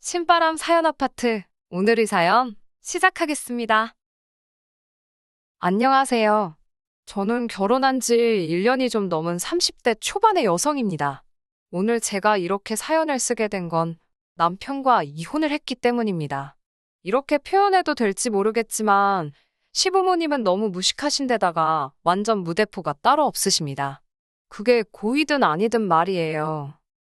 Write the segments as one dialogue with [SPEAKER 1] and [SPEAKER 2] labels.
[SPEAKER 1] 신바람 사연 아파트. 오늘의 사연 시작하겠습니다. 안녕하세요. 저는 결혼한 지 1년이 좀 넘은 30대 초반의 여성입니다. 오늘 제가 이렇게 사연을 쓰게 된 건 남편과 이혼을 했기 때문입니다. 이렇게 표현해도 될지 모르겠지만 시부모님은 너무 무식하신 데다가 완전 무대포가 따로 없으십니다. 그게 고이든 아니든 말이에요.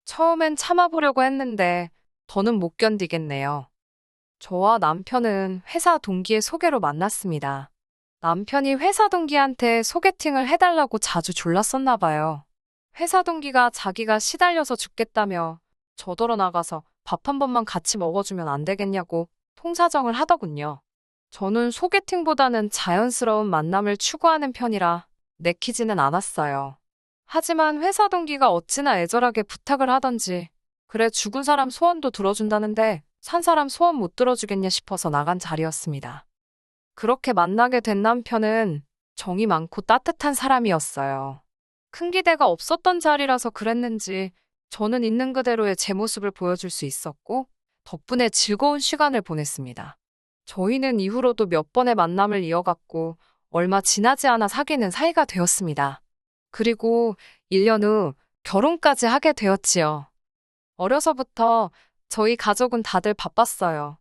[SPEAKER 1] 처음엔 참아보려고 했는데 더는 못 견디겠네요. 저와 남편은 회사 동기의 소개로 만났습니다. 남편이 회사 동기한테 소개팅을 해달라고 자주 졸랐었나 봐요. 회사 동기가 자기가 시달려서 죽겠다며 저더러 나가서 밥 한 번만 같이 먹어주면 안 되겠냐고 통사정을 하더군요. 저는 소개팅보다는 자연스러운 만남을 추구하는 편이라 내키지는 않았어요. 하지만 회사 동기가 어찌나 애절하게 부탁을 하던지 그래 죽은 사람 소원도 들어준다는데 산 사람 소원 못 들어주겠냐 싶어서 나간 자리였습니다. 그렇게 만나게 된 남편은 정이 많고 따뜻한 사람이었어요. 큰 기대가 없었던 자리라서 그랬는지 저는 있는 그대로의 제 모습을 보여줄 수 있었고 덕분에 즐거운 시간을 보냈습니다. 저희는 이후로도 몇 번의 만남을 이어갔고 얼마 지나지 않아 사귀는 사이가 되었습니다. 그리고 1년 후 결혼까지 하게 되었지요. 어려서부터 저희 가족은 다들 바빴어요.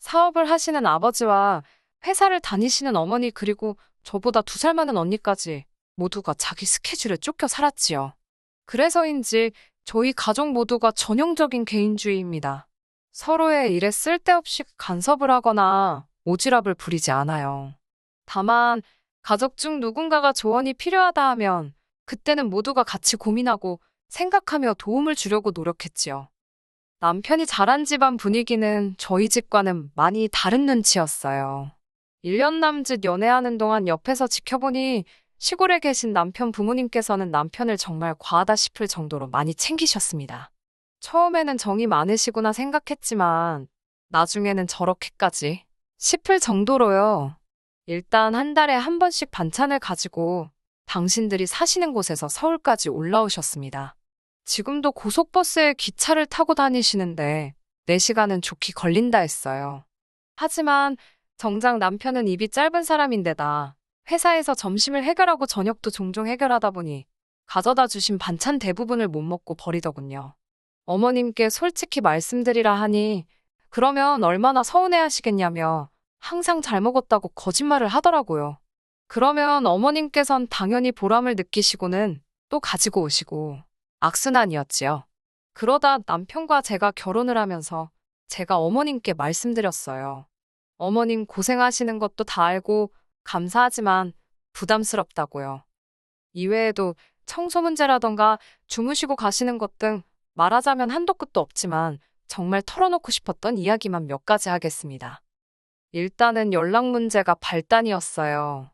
[SPEAKER 1] 사업을 하시는 아버지와 회사를 다니시는 어머니 그리고 저보다 2살 많은 언니까지 모두가 자기 스케줄에 쫓겨 살았지요. 그래서인지 저희 가족 모두가 전형적인 개인주의입니다. 서로의 일에 쓸데없이 간섭을 하거나 오지랖을 부리지 않아요. 다만 가족 중 누군가가 조언이 필요하다 하면 그때는 모두가 같이 고민하고 생각하며 도움을 주려고 노력했지요. 남편이 자란 집안 분위기는 저희 집과는 많이 다른 눈치였어요. 1년 남짓 연애하는 동안 옆에서 지켜보니 시골에 계신 남편 부모님께서는 남편을 정말 과하다 싶을 정도로 많이 챙기셨습니다. 처음에는 정이 많으시구나 생각했지만 나중에는 저렇게까지 싶을 정도로요. 일단 한 달에 한 번씩 반찬을 가지고 당신들이 사시는 곳에서 서울까지 올라오셨습니다. 지금도 고속버스에 기차를 타고 다니시는데 4시간은 좋게 걸린다 했어요. 하지만 정작 남편은 입이 짧은 사람인데다 회사에서 점심을 해결하고 저녁도 종종 해결하다 보니 가져다 주신 반찬 대부분을 못 먹고 버리더군요. 어머님께 솔직히 말씀드리라 하니 그러면 얼마나 서운해 하시겠냐며 항상 잘 먹었다고 거짓말을 하더라고요. 그러면 어머님께선 당연히 보람을 느끼시고는 또 가지고 오시고 악순환이었지요. 그러다 남편과 제가 결혼을 하면서 제가 어머님께 말씀드렸어요. 어머님 고생하시는 것도 다 알고 감사하지만 부담스럽다고요. 이외에도 청소 문제라던가 주무시고 가시는 것 등 말하자면 한도 끝도 없지만 정말 털어놓고 싶었던 이야기만 몇 가지 하겠습니다. 일단은 연락 문제가 발단이었어요.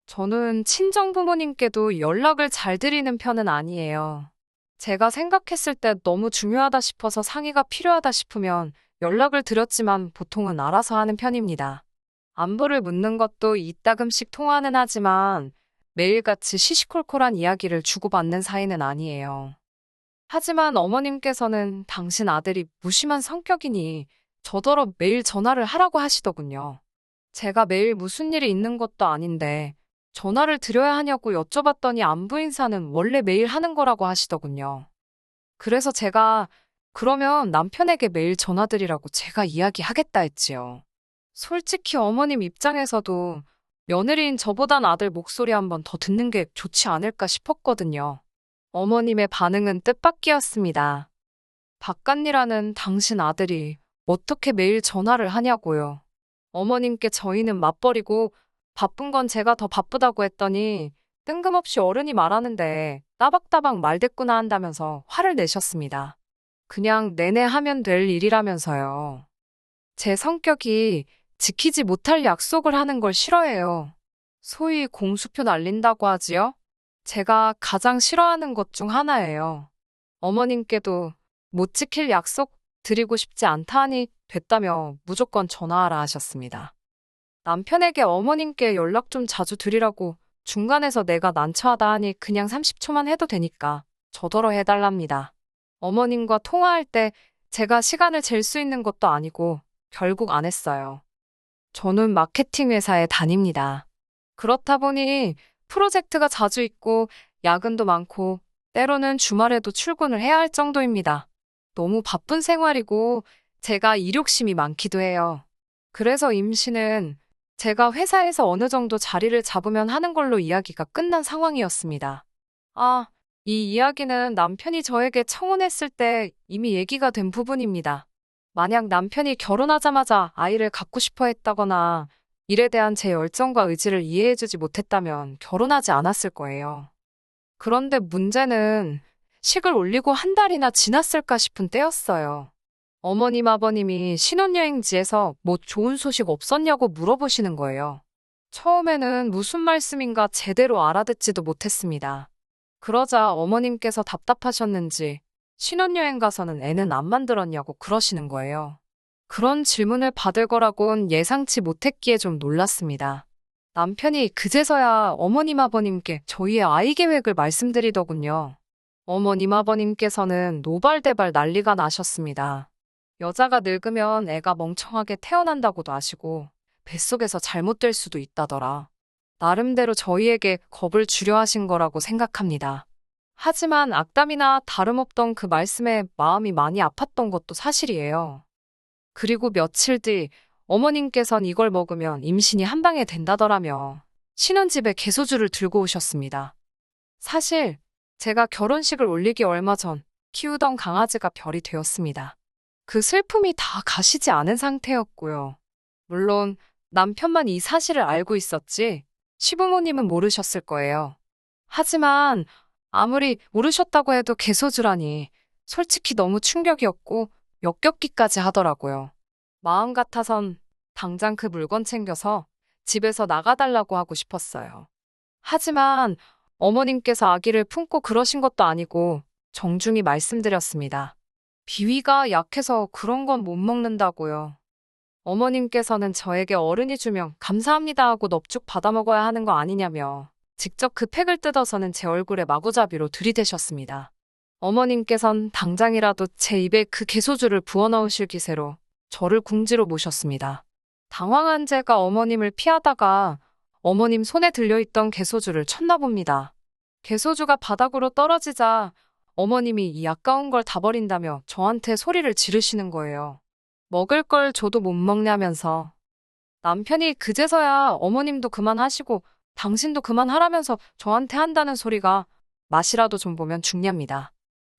[SPEAKER 1] 저는 친정 부모님께도 연락을 잘 드리는 편은 아니에요. 제가 생각했을 때 너무 중요하다 싶어서 상의가 필요하다 싶으면 연락을 드렸지만 보통은 알아서 하는 편입니다. 안부를 묻는 것도 이따금씩 통화는 하지만 매일같이 시시콜콜한 이야기를 주고받는 사이는 아니에요. 하지만 어머님께서는 당신 아들이 무심한 성격이니 저더러 매일 전화를 하라고 하시더군요. 제가 매일 무슨 일이 있는 것도 아닌데 전화를 드려야 하냐고 여쭤봤더니 안부 인사는 원래 매일 하는 거라고 하시더군요. 그래서 제가 그러면 남편에게 매일 전화드리라고 제가 이야기하겠다 했지요. 솔직히 어머님 입장에서도 며느리인 저보단 아들 목소리 한번 더 듣는 게 좋지 않을까 싶었거든요. 어머님의 반응은 뜻밖이었습니다. 바깥일하는 당신 아들이 어떻게 매일 전화를 하냐고요. 어머님께 저희는 맞벌이고 바쁜 건 제가 더 바쁘다고 했더니 뜬금없이 어른이 말하는데 따박따박 말대꾸나 한다면서 화를 내셨습니다. 그냥 내내 하면 될 일이라면서요. 제 성격이 지키지 못할 약속을 하는 걸 싫어해요. 소위 공수표 날린다고 하지요? 제가 가장 싫어하는 것 중 하나예요. 어머님께도 못 지킬 약속 드리고 싶지 않다 하니 됐다며 무조건 전화하라 하셨습니다. 남편에게 어머님께 연락 좀 자주 드리라고 중간에서 내가 난처하다 하니 그냥 30초만 해도 되니까 저더러 해달랍니다. 어머님과 통화할 때 제가 시간을 잴 수 있는 것도 아니고 결국 안 했어요. 저는 마케팅 회사에 다닙니다. 그렇다 보니 프로젝트가 자주 있고 야근도 많고 때로는 주말에도 출근을 해야 할 정도입니다. 너무 바쁜 생활이고 제가 일욕심이 많기도 해요. 그래서 임신은 제가 회사에서 어느 정도 자리를 잡으면 하는 걸로 이야기가 끝난 상황이었습니다. 아, 이 이야기는 남편이 저에게 청혼했을 때 이미 얘기가 된 부분입니다. 만약 남편이 결혼하자마자 아이를 갖고 싶어 했다거나 일에 대한 제 열정과 의지를 이해해주지 못했다면 결혼하지 않았을 거예요. 그런데 문제는 식을 올리고 한 달이나 지났을까 싶은 때였어요. 어머님, 아버님이 신혼여행지에서 뭐 좋은 소식 없었냐고 물어보시는 거예요. 처음에는 무슨 말씀인가 제대로 알아듣지도 못했습니다. 그러자 어머님께서 답답하셨는지 신혼여행 가서는 애는 안 만들었냐고 그러시는 거예요. 그런 질문을 받을 거라곤 예상치 못했기에 좀 놀랐습니다. 남편이 그제서야 어머님 아버님께 저희의 아이 계획을 말씀드리더군요. 어머님 아버님께서는 노발대발 난리가 나셨습니다. 여자가 늙으면 애가 멍청하게 태어난다고도 아시고 뱃속에서 잘못될 수도 있다더라. 나름대로 저희에게 겁을 주려 하신 거라고 생각합니다. 하지만 악담이나 다름없던 그 말씀에 마음이 많이 아팠던 것도 사실이에요. 그리고 며칠 뒤 어머님께선 이걸 먹으면 임신이 한 방에 된다더라며 신혼집에 개소주를 들고 오셨습니다. 사실 제가 결혼식을 올리기 얼마 전 키우던 강아지가 별이 되었습니다. 그 슬픔이 다 가시지 않은 상태였고요. 물론 남편만 이 사실을 알고 있었지 시부모님은 모르셨을 거예요. 하지만 아무리 모르셨다고 해도 개소주라니 솔직히 너무 충격이었고 역겹기까지 하더라고요. 마음 같아선 당장 그 물건 챙겨서 집에서 나가달라고 하고 싶었어요. 하지만 어머님께서 아기를 품고 그러신 것도 아니고 정중히 말씀드렸습니다. 비위가 약해서 그런 건 못 먹는다고요. 어머님께서는 저에게 어른이 주면 감사합니다 하고 넙죽 받아먹어야 하는 거 아니냐며 직접 그 팩을 뜯어서는 제 얼굴에 마구잡이로 들이대셨습니다. 어머님께선 당장이라도 제 입에 그 개소주를 부어넣으실 기세로 저를 궁지로 모셨습니다. 당황한 제가 어머님을 피하다가 어머님 손에 들려있던 개소주를 쳤나 봅니다. 개소주가 바닥으로 떨어지자 어머님이 이 아까운 걸 다 버린다며 저한테 소리를 지르시는 거예요. 먹을 걸 줘도 못 먹냐면서. 남편이 그제서야 어머님도 그만하시고 당신도 그만하라면서 저한테 한다는 소리가 맛이라도 좀 보면 죽냐입니다.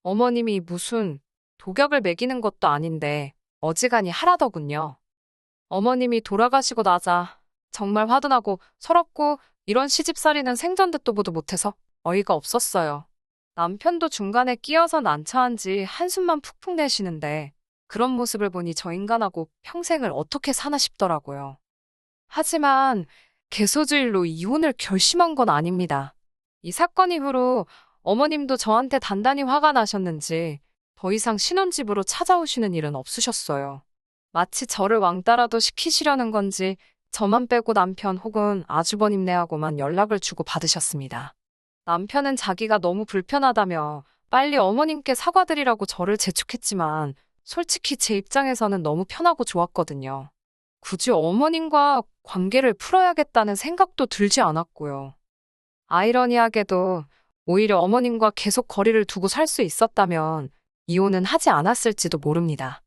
[SPEAKER 1] 어머님이 무슨 독약을 먹이는 것도 아닌데 어지간히 하라더군요. 어머님이 돌아가시고 나자 정말 화도나고 서럽고 이런 시집살이는 생전 듣도 보도 못해서 어이가 없었어요. 남편도 중간에 끼어서 난처한지 한숨만 푹푹 내쉬는데 그런 모습을 보니 저 인간하고 평생을 어떻게 사나 싶더라고요. 하지만 개소주일로 이혼을 결심한 건 아닙니다. 이 사건 이후로 어머님도 저한테 단단히 화가 나셨는지 더 이상 신혼집으로 찾아오시는 일은 없으셨어요. 마치 저를 왕따라도 시키시려는 건지 저만 빼고 남편 혹은 아주버님네하고만 연락을 주고 받으셨습니다. 남편은 자기가 너무 불편하다며 빨리 어머님께 사과드리라고 저를 재촉했지만 솔직히 제 입장에서는 너무 편하고 좋았거든요. 굳이 어머님과 관계를 풀어야겠다는 생각도 들지 않았고요. 아이러니하게도 오히려 어머님과 계속 거리를 두고 살 수 있었다면 이혼은 하지 않았을지도 모릅니다.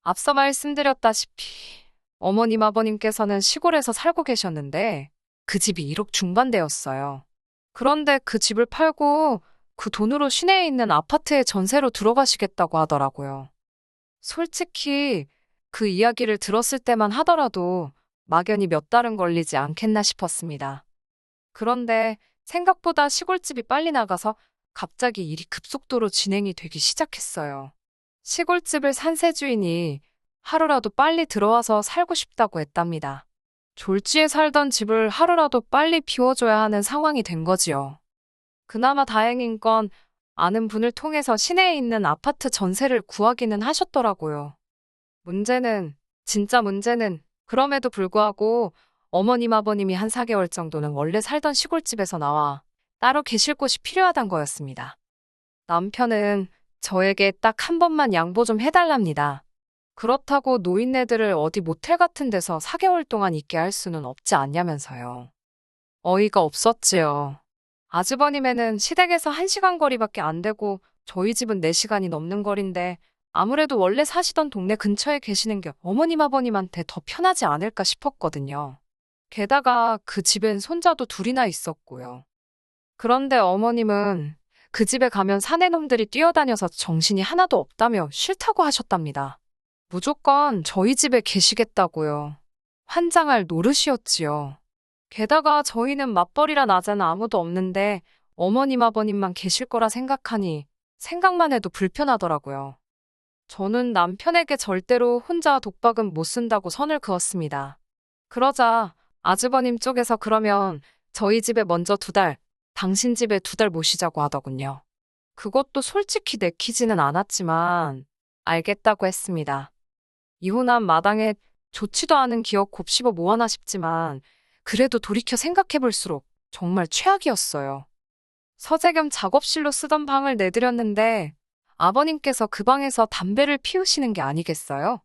[SPEAKER 1] 앞서 말씀드렸다시피 어머님 아버님께서는 시골에서 살고 계셨는데 그 집이 1억 중반대였어요. 그런데 그 집을 팔고 그 돈으로 시내에 있는 아파트에 전세로 들어가시겠다고 하더라고요. 솔직히 그 이야기를 들었을 때만 하더라도 막연히 몇 달은 걸리지 않겠나 싶었습니다. 그런데 생각보다 시골집이 빨리 나가서 갑자기 일이 급속도로 진행이 되기 시작했어요. 시골집을 산 새 주인이 하루라도 빨리 들어와서 살고 싶다고 했답니다. 졸지에 살던 집을 하루라도 빨리 비워줘야 하는 상황이 된 거지요. 그나마 다행인 건 아는 분을 통해서 시내에 있는 아파트 전세를 구하기는 하셨더라고요. 진짜 문제는 그럼에도 불구하고 어머님 아버님이 한 4개월 정도는 원래 살던 시골집에서 나와 따로 계실 곳이 필요하단 거였습니다. 남편은 저에게 딱 한 번만 양보 좀 해달랍니다. 그렇다고 노인네들을 어디 모텔 같은 데서 4개월 동안 있게 할 수는 없지 않냐면서요. 어이가 없었지요. 아주버님에는 시댁에서 1시간 거리밖에 안 되고 저희 집은 4시간이 넘는 거리인데 아무래도 원래 사시던 동네 근처에 계시는 게 어머님 아버님한테 더 편하지 않을까 싶었거든요. 게다가 그 집엔 손자도 둘이나 있었고요. 그런데 어머님은 그 집에 가면 사내놈들이 뛰어다녀서 정신이 하나도 없다며 싫다고 하셨답니다. 무조건 저희 집에 계시겠다고요. 환장할 노릇이었지요. 게다가 저희는 맞벌이라 낮에는 아무도 없는데 어머님 아버님만 계실 거라 생각하니 생각만 해도 불편하더라고요. 저는 남편에게 절대로 혼자 독박은 못 쓴다고 선을 그었습니다. 그러자 아주버님 쪽에서 그러면 저희 집에 먼저 2달, 당신 집에 2달 모시자고 하더군요. 그것도 솔직히 내키지는 않았지만 알겠다고 했습니다. 이혼한 마당에 좋지도 않은 기억 곱씹어 모아나 싶지만 그래도 돌이켜 생각해볼수록 정말 최악이었어요. 서재 겸 작업실로 쓰던 방을 내드렸는데 아버님께서 그 방에서 담배를 피우시는 게 아니겠어요?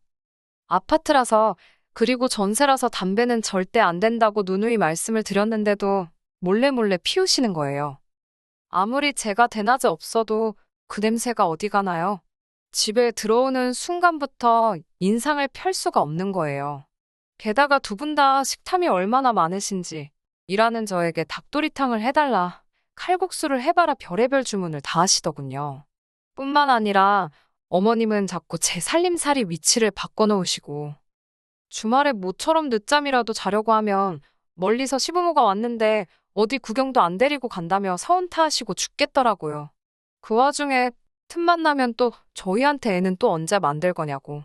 [SPEAKER 1] 아파트라서 그리고 전세라서 담배는 절대 안 된다고 누누이 말씀을 드렸는데도 몰래 몰래 피우시는 거예요. 아무리 제가 대낮에 없어도 그 냄새가 어디 가나요? 집에 들어오는 순간부터 인상을 펼 수가 없는 거예요. 게다가 2분 다 식탐이 얼마나 많으신지 일하는 저에게 닭도리탕을 해달라, 칼국수를 해봐라 별의별 주문을 다 하시더군요. 뿐만 아니라 어머님은 자꾸 제 살림살이 위치를 바꿔놓으시고 주말에 모처럼 늦잠이라도 자려고 하면 멀리서 시부모가 왔는데 어디 구경도 안 데리고 간다며 서운 타하시고 죽겠더라고요. 그 와중에 틈만 나면 또 저희한테 애는 또 언제 만들 거냐고.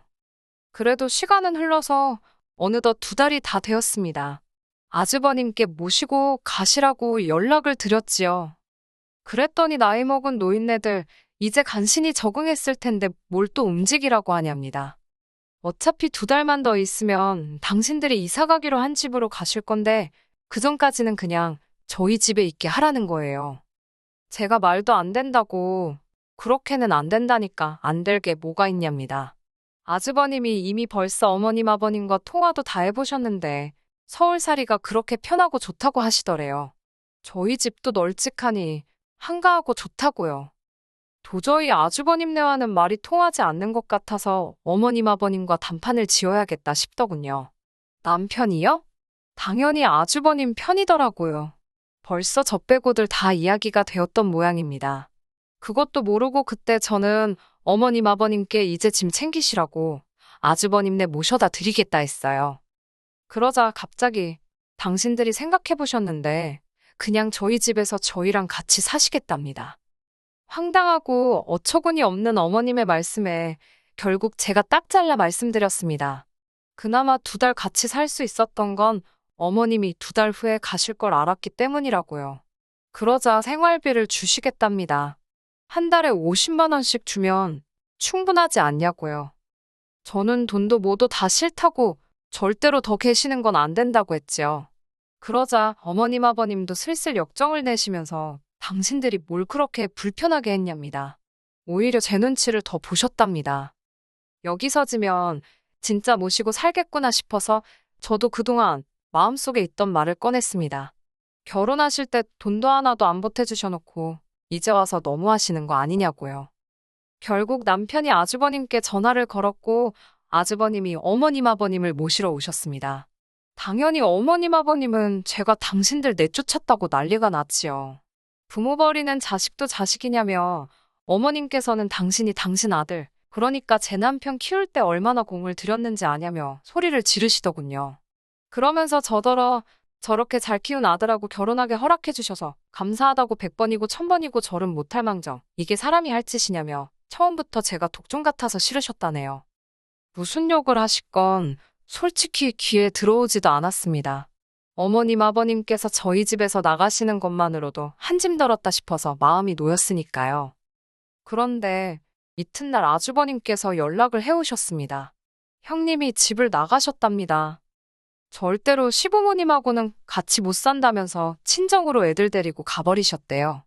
[SPEAKER 1] 그래도 시간은 흘러서 어느덧 2달이 다 되었습니다. 아주버님께 모시고 가시라고 연락을 드렸지요. 그랬더니 나이 먹은 노인네들 이제 간신히 적응했을 텐데 뭘 또 움직이라고 하냐입니다. 어차피 2달만 더 있으면 당신들이 이사 가기로 한 집으로 가실 건데 그전까지는 그냥 저희 집에 있게 하라는 거예요. 제가 말도 안 된다고 그렇게는 안 된다니까 안 될 게 뭐가 있냐입니다. 아주버님이 이미 벌써 어머님 아버님과 통화도 다 해보셨는데 서울살이가 그렇게 편하고 좋다고 하시더래요. 저희 집도 널찍하니 한가하고 좋다고요. 도저히 아주버님네와는 말이 통하지 않는 것 같아서 어머님 아버님과 단판을 지어야겠다 싶더군요. 남편이요? 당연히 아주버님 편이더라고요. 벌써 저 빼고들 다 이야기가 되었던 모양입니다. 그것도 모르고 그때 저는 어머님 아버님께 이제 짐 챙기시라고 아주버님네 모셔다 드리겠다 했어요. 그러자 갑자기 당신들이 생각해 보셨는데 그냥 저희 집에서 저희랑 같이 사시겠답니다. 황당하고 어처구니 없는 어머님의 말씀에 결국 제가 딱 잘라 말씀드렸습니다. 그나마 2달 같이 살 수 있었던 건 어머님이 2달 후에 가실 걸 알았기 때문이라고요. 그러자 생활비를 주시겠답니다. 한 달에 50만 원씩 주면 충분하지 않냐고요. 저는 돈도 뭐도 다 싫다고 절대로 더 계시는 건 안 된다고 했지요. 그러자 어머님 아버님도 슬슬 역정을 내시면서 당신들이 뭘 그렇게 불편하게 했냐입니다. 오히려 제 눈치를 더 보셨답니다. 여기서 지면 진짜 모시고 살겠구나 싶어서 저도 그동안 마음속에 있던 말을 꺼냈습니다. 결혼하실 때 돈도 하나도 안 보태주셔놓고 이제 와서 너무하시는 거 아니냐고요. 결국 남편이 아주버님께 전화를 걸었고 아주버님이 어머님 아버님을 모시러 오셨습니다. 당연히 어머님 아버님은 제가 당신들 내쫓았다고 난리가 났지요. 부모 버리는 자식도 자식이냐며 어머님께서는 당신이 당신 아들, 그러니까 제 남편 키울 때 얼마나 공을 들였는지 아냐며 소리를 지르시더군요. 그러면서 저더러 저렇게 잘 키운 아들하고 결혼하게 허락해 주셔서 감사하다고 100번이고 1000번이고 절은 못할 망정 이게 사람이 할 짓이냐며 처음부터 제가 독종 같아서 싫으셨다네요. 무슨 욕을 하시건 솔직히 귀에 들어오지도 않았습니다. 어머님 아버님께서 저희 집에서 나가시는 것만으로도 한짐 덜었다 싶어서 마음이 놓였으니까요. 그런데 이튿날 아주버님께서 연락을 해오셨습니다. 형님이 집을 나가셨답니다. 절대로 시부모님하고는 같이 못 산다면서 친정으로 애들 데리고 가버리셨대요.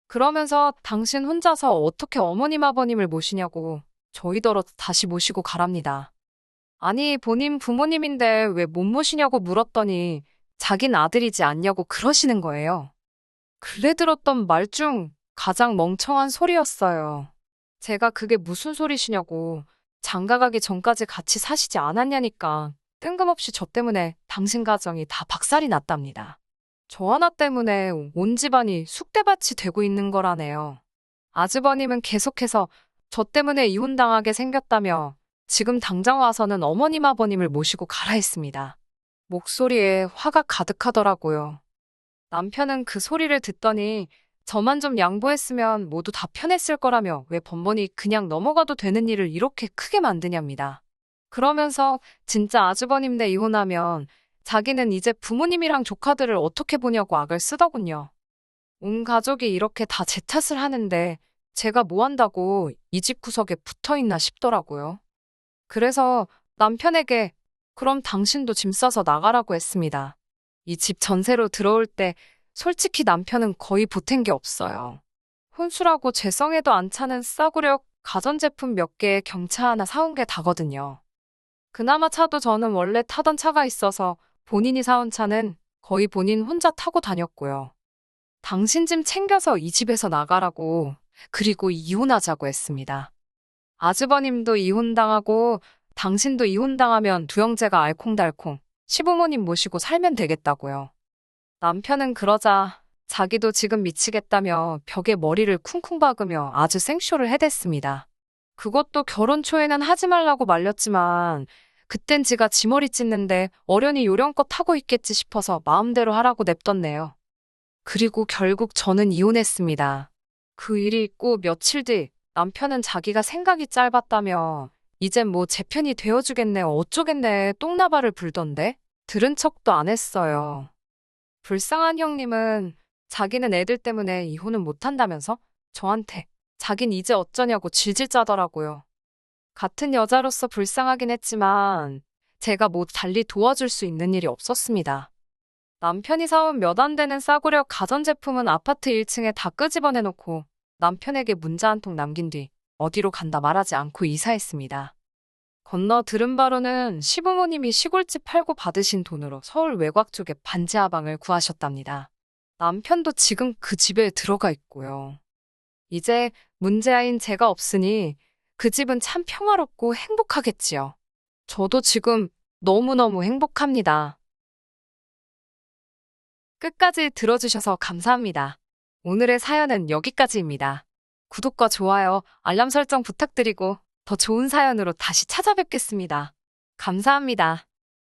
[SPEAKER 1] 그러면서 당신 혼자서 어떻게 어머님 아버님을 모시냐고 저희더러 다시 모시고 가랍니다. 아니, 본인 부모님인데 왜 못 모시냐고 물었더니 자긴 아들이지 않냐고 그러시는 거예요. 근래 들었던 말 중 가장 멍청한 소리였어요. 제가 그게 무슨 소리시냐고 장가가기 전까지 같이 사시지 않았냐니까 뜬금없이 저 때문에 당신 가정이 다 박살이 났답니다. 저 하나 때문에 온 집안이 쑥대밭이 되고 있는 거라네요. 아주버님은 계속해서 저 때문에 이혼당하게 생겼다며 지금 당장 와서는 어머님 아버님을 모시고 가라 했습니다. 목소리에 화가 가득하더라고요. 남편은 그 소리를 듣더니 저만 좀 양보했으면 모두 다 편했을 거라며 왜 번번이 그냥 넘어가도 되는 일을 이렇게 크게 만드냐입니다. 그러면서 진짜 아주버님네 이혼하면 자기는 이제 부모님이랑 조카들을 어떻게 보냐고 악을 쓰더군요. 온 가족이 이렇게 다 제 탓을 하는데 제가 뭐 한다고 이 집 구석에 붙어 있나 싶더라고요. 그래서 남편에게 그럼 당신도 짐 싸서 나가라고 했습니다. 이 집 전세로 들어올 때 솔직히 남편은 거의 보탠 게 없어요. 혼수라고 재성에도 안 차는 싸구려 가전제품 몇 개에 경차 하나 사온 게 다거든요. 그나마 차도 저는 원래 타던 차가 있어서 본인이 사온 차는 거의 본인 혼자 타고 다녔고요. 당신 짐 챙겨서 이 집에서 나가라고, 그리고 이혼하자고 했습니다. 아주버님도 이혼당하고 당신도 이혼당하면 두 형제가 알콩달콩 시부모님 모시고 살면 되겠다고요. 남편은 그러자 자기도 지금 미치겠다며 벽에 머리를 쿵쿵 박으며 아주 생쇼를 해댔습니다. 그것도 결혼 초에는 하지 말라고 말렸지만 그땐 지가 지 머리 찢는데 어련히 요령껏 하고 있겠지 싶어서 마음대로 하라고 냅뒀네요. 그리고 결국 저는 이혼했습니다. 그 일이 있고 며칠 뒤 남편은 자기가 생각이 짧았다며 이젠 뭐 제 편이 되어주겠네 어쩌겠네 똥나발을 불던데 들은 척도 안 했어요. 불쌍한 형님은 자기는 애들 때문에 이혼은 못한다면서 저한테 자긴 이제 어쩌냐고 질질 짜더라고요. 같은 여자로서 불쌍하긴 했지만 제가 뭐 달리 도와줄 수 있는 일이 없었습니다. 남편이 사온 몇 안 되는 싸구려 가전제품은 아파트 1층에 다 끄집어내놓고 남편에게 문자 한 통 남긴 뒤 어디로 간다 말하지 않고 이사했습니다. 건너 들은 바로는 시부모님이 시골집 팔고 받으신 돈으로 서울 외곽 쪽에 반지 하방을 구하셨답니다. 남편도 지금 그 집에 들어가 있고요. 이제 문제아인 제가 없으니 그 집은 참 평화롭고 행복하겠지요. 저도 지금 너무너무 행복합니다. 끝까지 들어주셔서 감사합니다. 오늘의 사연은 여기까지입니다. 구독과 좋아요, 알람 설정 부탁드리고 더 좋은 사연으로 다시 찾아뵙겠습니다. 감사합니다.